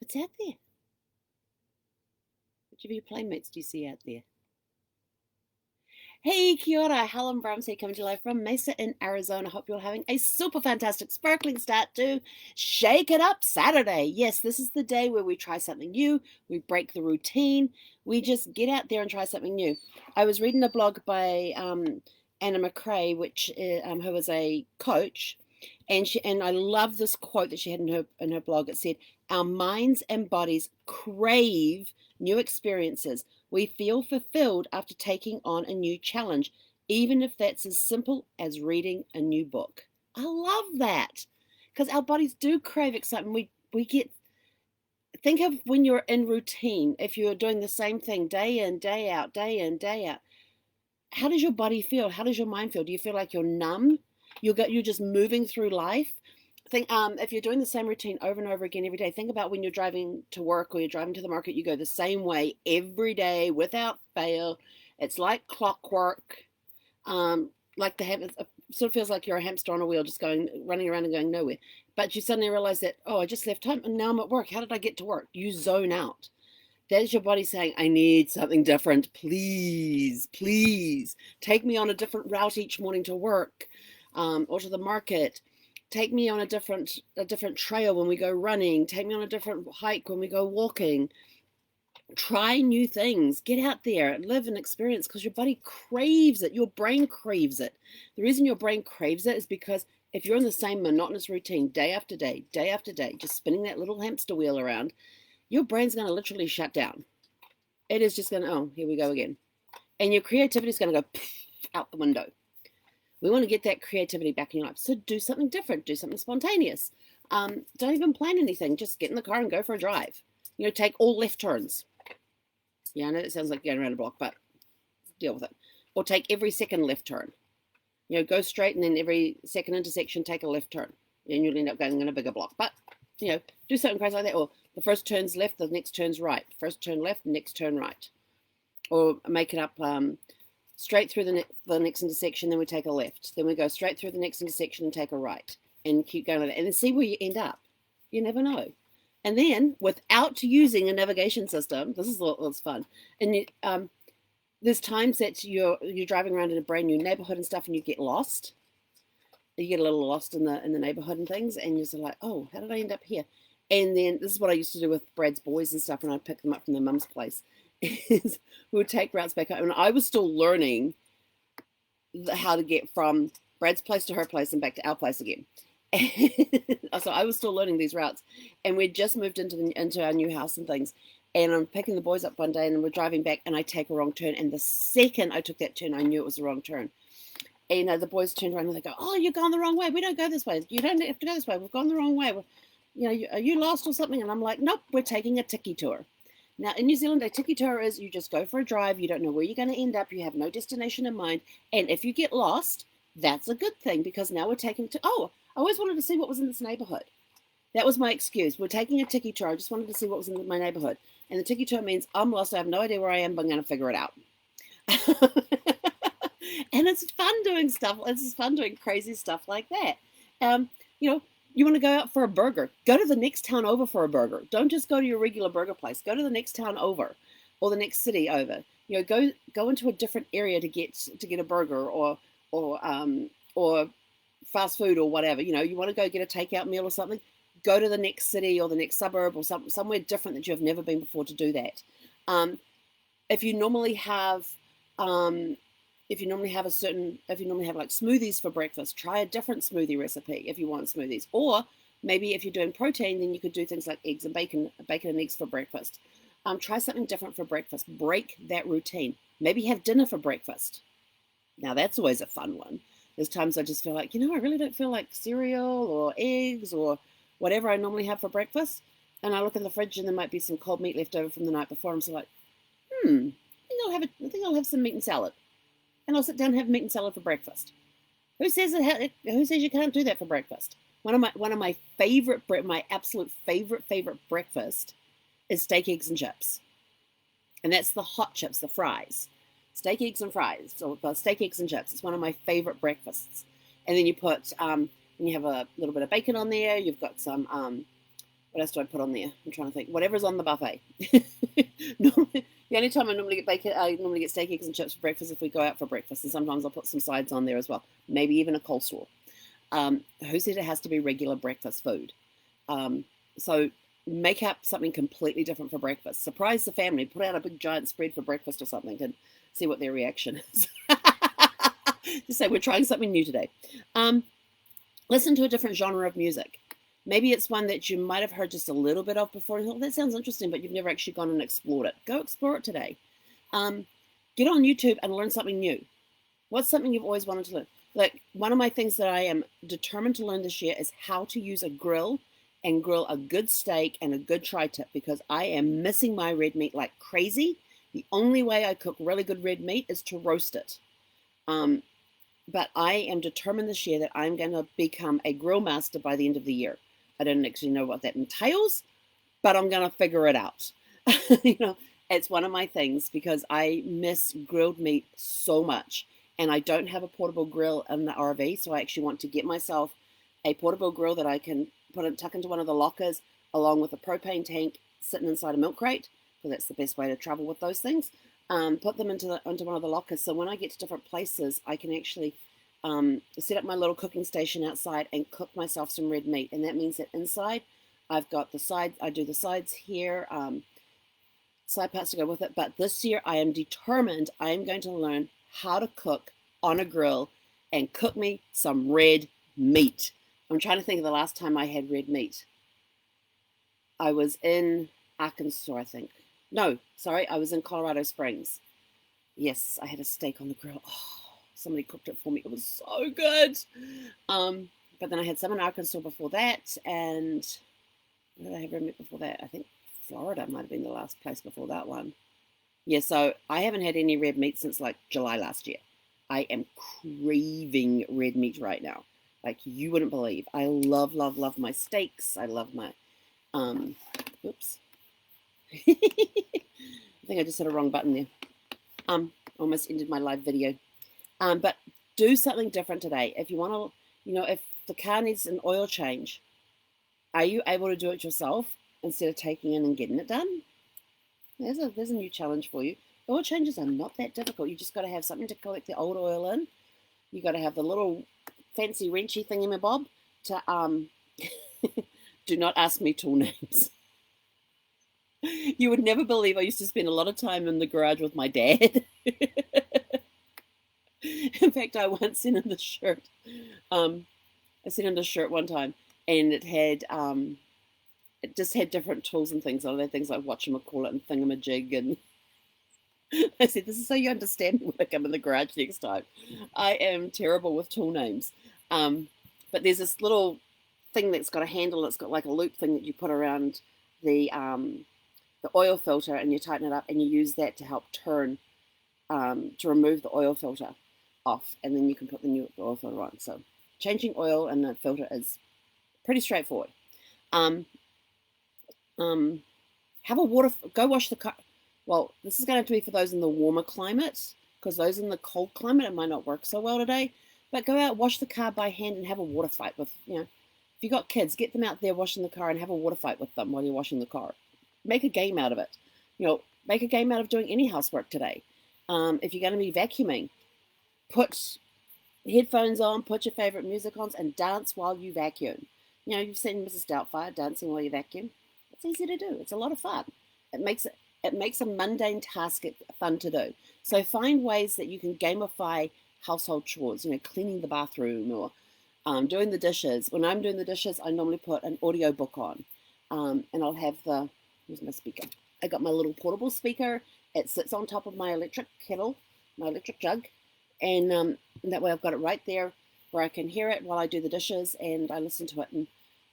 What's out there? Which of your playmates do you see out there? Hey, kia ora, Helen Brahms here, coming to you live from Mesa in Arizona. Hope you're having a super fantastic, sparkling start to Shake It Up Saturday. Yes, this is the day where we try something new, we break the routine, we just get out there and try something new. I was reading a blog by Anna McRae, who was a coach, and I love this quote that she had in her blog. It said, "Our minds and bodies crave new experiences. We feel fulfilled after taking on a new challenge, even if that's as simple as reading a new book." I love that because our bodies do crave excitement. We get think of when you're in routine. If you're doing the same thing day in, day out, day in, day out, how does your body feel? How does your mind feel? Do you feel like you're numb? You're just moving through life. Think if you're doing the same routine over and over again every day. Think about when you're driving to work or you're driving to the market. You go the same way every day without fail. It's like clockwork. Like it sort of feels like you're a hamster on a wheel, just going running around and going nowhere. But you suddenly realize that, oh, I just left home and now I'm at work. How did I get to work? You zone out. That is your body saying, I need something different. Please, please take me on a different route each morning to work, or to the market. Take me on a different trail when we go running. Take me on a different hike when we go walking. Try new things. Get out there, live and experience, because your body craves it. Your brain craves it. The reason your brain craves it is because if you're in the same monotonous routine day after day, just spinning that little hamster wheel around, your brain's going to literally shut down. It is just going to, oh, here we go again. And your creativity is going to go out the window. We want to get that creativity back in your life. So do something different, do something spontaneous. Don't even plan anything. Just get in the car and go for a drive. Take all left turns. Yeah, I know that sounds like going around a block, but deal with it. Or take every second left turn. Go straight and then every second intersection, take a left turn. And you'll end up going in a bigger block. But, do something crazy like that. Or the first turn's left, the next turn's right. First turn left, next turn right. Or make it up straight through the next intersection, then we take a left. Then we go straight through the next intersection and take a right. And keep going like that. And then see where you end up. You never know. And then, without using a navigation system, this is what's fun. And there's times that you're driving around in a brand new neighborhood and stuff, and you get lost. You get a little lost in the neighborhood and things, and you're sort of like, oh, how did I end up here? And then this is what I used to do with Brad's boys and stuff when I'd pick them up from their mum's place. Is we would take routes back home, and I was still learning how to get from Brad's place to her place and back to our place again. So I was still learning these routes, and we'd just moved into our new house and things. And I'm picking the boys up one day, and we're driving back, and I take a wrong turn. And the second I took that turn, I knew it was the wrong turn. And the boys turned around and they go, "Oh, you're going the wrong way. We don't go this way. You don't have to go this way. We've gone the wrong way. Are you lost or something?" And I'm like, "Nope, we're taking a tiki tour." Now, in New Zealand, a tiki tour is you just go for a drive. You don't know where you're going to end up. You have no destination in mind. And if you get lost, that's a good thing because now we're taking to. Oh, I always wanted to see what was in this neighborhood. That was my excuse. We're taking a tiki tour. I just wanted to see what was in my neighborhood. And the tiki tour means I'm lost. I have no idea where I am, but I'm going to figure it out. And it's fun doing stuff. It's fun doing crazy stuff like that. Um, you want to go out for a burger, go to the next town over for a burger. Don't just go to your regular burger place. Go to the next town over or the next city over. Go into a different area to get a burger or fast food or whatever. You want to go get a takeout meal or something. Go to the next city or the next suburb or somewhere different that you have never been before to do that. Um, if you normally have if you normally have like smoothies for breakfast, try a different smoothie recipe if you want smoothies. Or maybe if you're doing protein, then you could do things like eggs and bacon and eggs for breakfast. Try something different for breakfast. Break that routine. Maybe have dinner for breakfast. Now that's always a fun one. There's times I just feel like, I really don't feel like cereal or eggs or whatever I normally have for breakfast. And I look in the fridge and there might be some cold meat left over from the night before. I'm so like, I think I'll have some meat and salad. And I'll sit down and have meat and salad for breakfast. Who says you can't do that for breakfast? One of my my absolute favorite breakfast is steak, eggs, and chips, and that's the hot chips, the fries, steak, eggs, and fries. So steak, eggs, and chips. It's one of my favorite breakfasts. And then you put you have a little bit of bacon on there. You've got some What else do I put on there? I'm trying to think. Whatever's on the buffet. Normally, the only time I normally get bacon, I normally get steak, eggs, and chips for breakfast if we go out for breakfast, and sometimes I'll put some sides on there as well. Maybe even a coleslaw. Who said it has to be regular breakfast food? So make up something completely different for breakfast. Surprise the family. Put out a big giant spread for breakfast or something and see what their reaction is. Just say we're trying something new today. Listen to a different genre of music. Maybe it's one that you might have heard just a little bit of before and thought, that sounds interesting, but you've never actually gone and explored it. Go explore it today. Get on YouTube and learn something new. What's something you've always wanted to learn? Like, one of my things that I am determined to learn this year is how to use a grill and grill a good steak and a good tri-tip, because I am missing my red meat like crazy. The only way I cook really good red meat is to roast it. But I am determined this year that I'm going to become a grill master by the end of the year. I don't actually know what that entails, but I'm going to figure it out. It's one of my things because I miss grilled meat so much, and I don't have a portable grill in the RV, so I actually want to get myself a portable grill that I can tuck into one of the lockers, along with a propane tank sitting inside a milk crate, because that's the best way to travel with those things. Put them into one of the lockers, so when I get to different places, I can actually set up my little cooking station outside and cook myself some red meat. And that means that inside, I've got the sides. I do the sides here, side parts to go with it. But this year, I am determined I am going to learn how to cook on a grill and cook me some red meat. I'm trying to think of the last time I had red meat. I was in Arkansas, I think. No, sorry, I was in Colorado Springs. Yes, I had a steak on the grill. Oh, somebody cooked it for me. It was so good. But then I had some in Arkansas before that, and where did I have red meat before that? I think Florida might have been the last place before that one. Yeah, so I haven't had any red meat since like July last year. I am craving red meat right now. Like you wouldn't believe. I love, love, love my steaks. I love my, oops. I think I just hit a wrong button there. Almost ended my live video. But do something different today. If you want to, if the car needs an oil change, are you able to do it yourself instead of taking in and getting it done? There's a new challenge for you. Oil changes are not that difficult. You just got to have something to collect the old oil in. You got to have the little fancy wrenchy thingamabob to do not ask me tool names. You would never believe I used to spend a lot of time in the garage with my dad. In fact, I once sent him the shirt. I sent him the shirt one time, and it just had different tools and things on it. Things like whatchamacallit and thingamajig, and I said, "This is so you understand when I come in the garage next time." I am terrible with tool names, but there's this little thing that's got a handle. It's got like a loop thing that you put around the oil filter, and you tighten it up, and you use that to help turn to remove the oil filter off, and then you can put the new oil filter on. So changing oil and the filter is pretty straightforward. Have a go wash the car. Well, this is going to have to be for those in the warmer climate, because those in the cold climate, it might not work so well today. But go out, wash the car by hand, and have a water fight with, if you got kids, get them out there washing the car and have a water fight with them while you're washing the car. Make a game out of it. Make a game out of doing any housework today. If you're going to be vacuuming, put headphones on, put your favorite music on, and dance while you vacuum. You've seen Mrs. Doubtfire dancing while you vacuum. It's easy to do. It's a lot of fun. It makes a mundane task fun to do. So find ways that you can gamify household chores. Cleaning the bathroom or doing the dishes. When I'm doing the dishes, I normally put an audio book on, and I'll have here's my speaker. I got my little portable speaker. It sits on top of my electric kettle, my electric jug, and that way I've got it right there where I can hear it while I do the dishes, and I listen to it.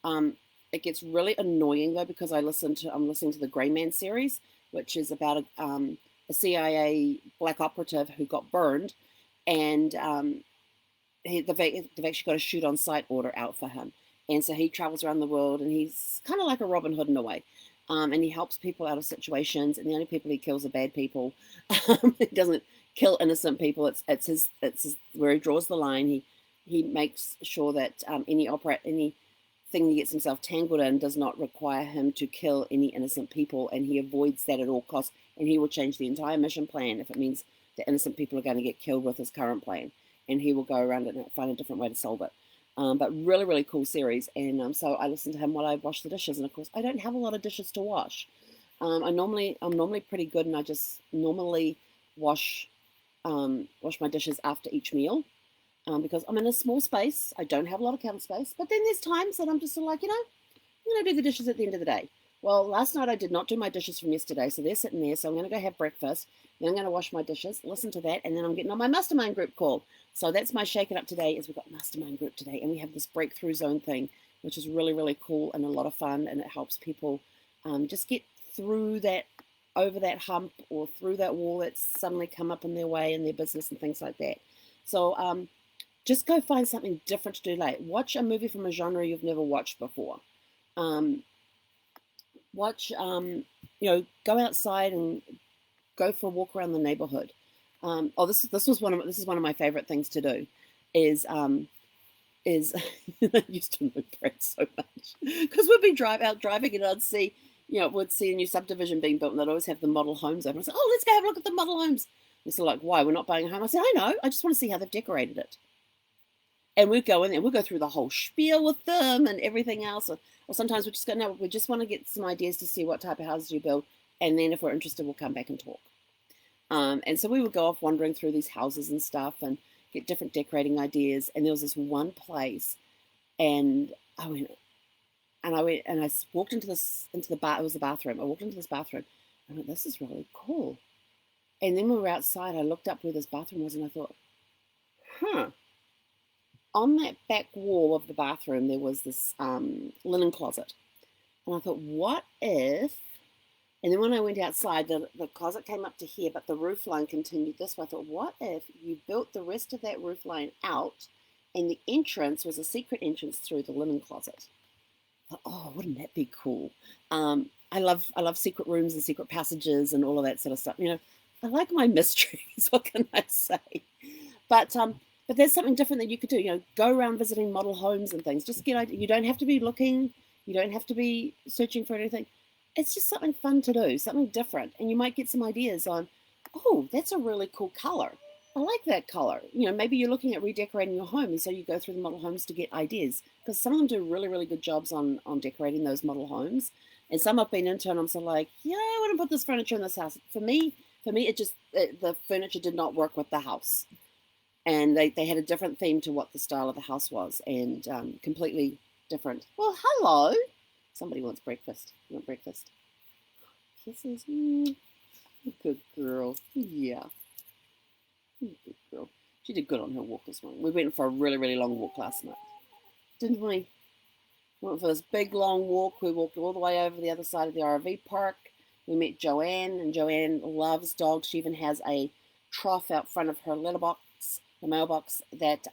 And it gets really annoying though, because I'm listening to the Gray Man series, which is about a CIA black operative who got burned, and they've actually got a shoot on sight order out for him, and so he travels around the world, and he's kind of like a Robin Hood in a way. And he helps people out of situations, and the only people he kills are bad people. He doesn't kill innocent people. It's his where he draws the line. He makes sure that any thing he gets himself tangled in does not require him to kill any innocent people, and he avoids that at all costs, and he will change the entire mission plan if it means the innocent people are going to get killed with his current plan, and he will go around it and find a different way to solve it. But really, really cool series, and so I listened to him while I washed the dishes, and of course I don't have a lot of dishes to wash. I'm normally pretty good, and I just normally wash my dishes after each meal. Because I'm in a small space. I don't have a lot of counter space. But then there's times that I'm just sort of like, I'm going to do the dishes at the end of the day. Well, last night I did not do my dishes from yesterday, so they're sitting there. So I'm going to go have breakfast. Then I'm going to wash my dishes, listen to that, and then I'm getting on my mastermind group call. So that's my shake it up today, is we've got mastermind group today, and we have this breakthrough zone thing, which is really, really cool and a lot of fun, and it helps people just get through that, over that hump or through that wall that's suddenly come up in their way in their business and things like that. So just go find something different to do late. Watch a movie from a genre you've never watched before. Go outside and go for a walk around the neighborhood. This is one of my favorite things to do. I used to know Brad so much because we'd be driving and I'd see, we'd see a new subdivision being built, and they'd always have the model homes over. I said, "Oh, let's go have a look at the model homes." And so like, "Why? We're not buying a home?" I said, "I know. I just want to see how they've decorated it." And we'd go in there, we'd go through the whole spiel with them and everything else. Or sometimes we just go, "No, we just want to get some ideas to see what type of houses you build. And then if we're interested, we'll come back and talk." And so we would go off wandering through these houses and stuff and get different decorating ideas. And there was this one place, and I went and I walked into the bar. It was the bathroom. I walked into this bathroom. I went, "This is really cool." And then when we were outside, I looked up where this bathroom was, and I thought, "Huh." On that back wall of the bathroom, there was this linen closet. And I thought, what if... And then when I went outside, the closet came up to here, but the roof line continued this way. I thought, what if you built the rest of that roof line out, and the entrance was a secret entrance through the linen closet? I thought, oh, wouldn't that be cool? I love secret rooms and secret passages and all of that sort of stuff. I like my mysteries. What can I say? But there's something different that you could do. Go around visiting model homes and things. Just you don't have to be looking. You don't have to be searching for anything. It's just something fun to do, something different. And you might get some ideas on, oh, that's a really cool color. I like that color. Maybe you're looking at redecorating your home, and so you go through the model homes to get ideas. Because some of them do really, really good jobs on decorating those model homes. And some I've been into, and I'm sort of like, I want to put this furniture in this house. For me, the furniture did not work with the house. And they had a different theme to what the style of the house was, and completely different. Well, hello. Somebody wants breakfast. You want breakfast? Kisses. Good girl. Yeah. Good girl. She did good on her walk this morning. We went for a really, really long walk last night. Didn't we? We went for this big, long walk. We walked all the way over the other side of the RV park. We met Joanne, and Joanne loves dogs. She even has a trough out front of her letterbox, the mailbox, that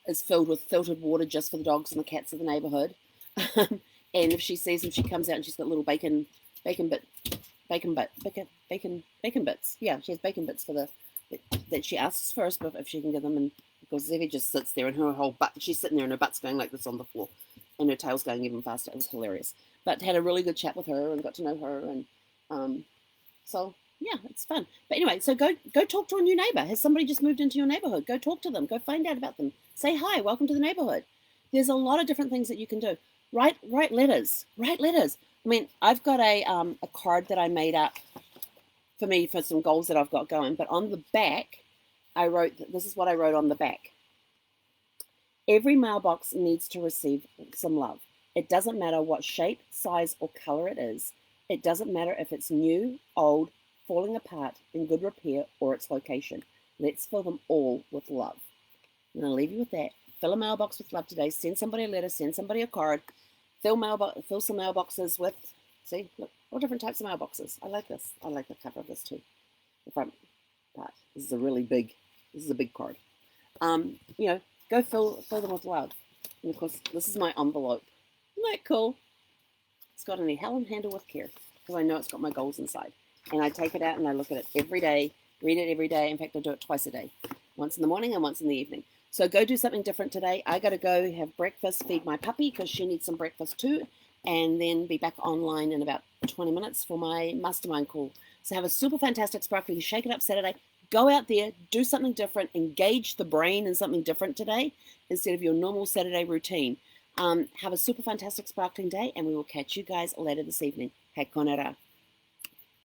is filled with filtered water just for the dogs and the cats of the neighborhood. And if she sees them, she comes out and she's got little bacon bits. Yeah, she has bacon bits that she asks first, but if she can get them, and because Zevie just sits there and her whole butt, she's sitting there and her butt's going like this on the floor, and her tail's going even faster. It was hilarious. But had a really good chat with her and got to know her, and so yeah, it's fun. But anyway, so go talk to a new neighbor. Has somebody just moved into your neighborhood? Go talk to them. Go find out about them. Say hi. Welcome to the neighborhood. There's a lot of different things that you can do. Write letters. Write letters. I mean, I've got a card that I made up for me for some goals that I've got going. But on the back, this is what I wrote on the back. Every mailbox needs to receive some love. It doesn't matter what shape, size, or color it is. It doesn't matter if it's new, old, falling apart, in good repair, or its location. Let's fill them all with love. I'm going to leave you with that. Fill a mailbox with love today. Send somebody a letter. Send somebody a card. Fill some mailboxes with, see, look, all different types of mailboxes. I like this. I like the cover of this too. The front part. This is a big card. Go fill them with love. And of course, this is my envelope. Isn't that cool? It's got a Helen handle with care, because I know it's got my goals inside. And I take it out and I look at it every day, read it every day. In fact, I do it twice a day, once in the morning and once in the evening. So go do something different today. I got to go have breakfast, feed my puppy because she needs some breakfast too, and then be back online in about 20 minutes for my mastermind call. So have a super fantastic, sparkly, shake it up Saturday. Go out there, do something different, engage the brain in something different today instead of your normal Saturday routine. Have a super fantastic, sparkling day, and we will catch you guys later this evening. He konera.